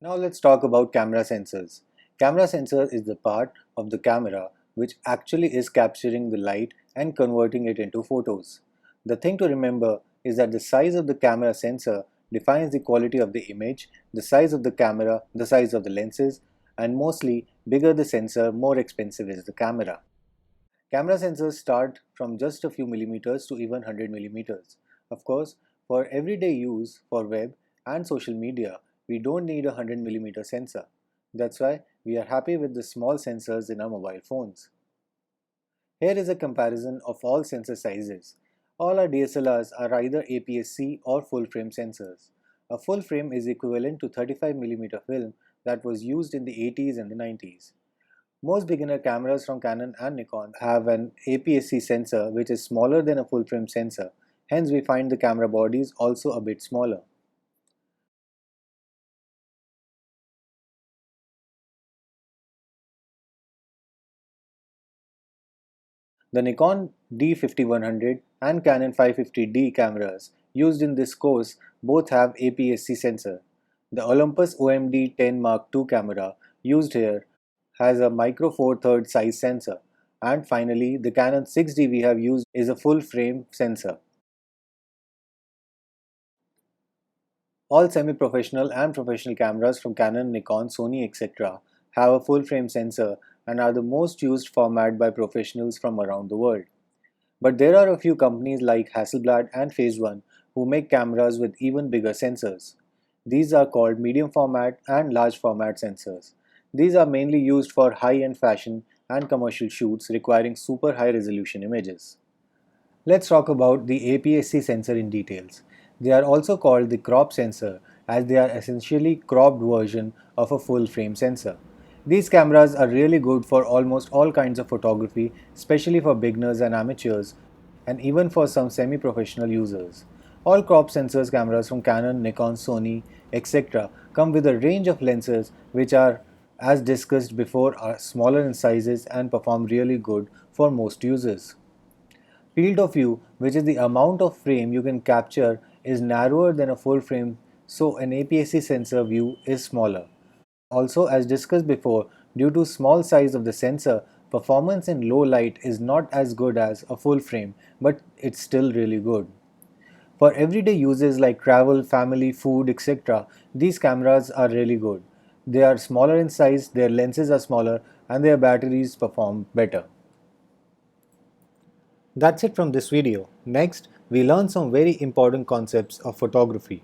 Now let's talk about camera sensors. Camera sensor is the part of the camera which actually is capturing the light and converting it into photos. The thing to remember is that the size of the camera sensor defines the quality of the image, the size of the camera, the size of the lenses, and mostly bigger the sensor, more expensive is the camera. Camera sensors start from just a few millimeters to even 100 millimeters. Of course, for everyday use for web and social media, we don't need a 100 millimeter sensor. That's why we are happy with the small sensors in our mobile phones. Here is a comparison of all sensor sizes. All our DSLRs are either APS-C or full frame sensors. A full frame is equivalent to 35 millimeter film that was used in the 80s and the 90s. Most beginner cameras from Canon and Nikon have an APS-C sensor which is smaller than a full-frame sensor, hence we find the camera bodies also a bit smaller. The Nikon D5100 and Canon 550D cameras used in this course both have APS-C sensor. The Olympus OMD10 Mark II camera used here has a micro four thirds size sensor. And finally, the Canon 6D we have used is a full frame sensor. All semi-professional and professional cameras from Canon, Nikon, Sony, etc. have a full-frame sensor and are the most used format by professionals from around the world. But there are a few companies like Hasselblad and Phase One who make cameras with even bigger sensors. These are called medium format and large format sensors. These are mainly used for high-end fashion and commercial shoots requiring super high resolution images. Let's talk about the APS-C sensor in details. They are also called the crop sensor as they are essentially cropped version of a full frame sensor. These cameras are really good for almost all kinds of photography, especially for beginners and amateurs, and even for some semi-professional users. All crop sensors cameras from Canon, Nikon, Sony, etc. come with a range of lenses which are, as discussed before, are smaller in sizes and perform really good for most users. Field of view, which is the amount of frame you can capture, is narrower than a full frame, so an APS-C sensor view is smaller. Also, as discussed before, due to small size of the sensor, performance in low light is not as good as a full frame, but it's still really good. For everyday uses like travel, family, food, etc., these cameras are really good. They are smaller in size, their lenses are smaller, and their batteries perform better. That's it from this video. Next, we learn some very important concepts of photography.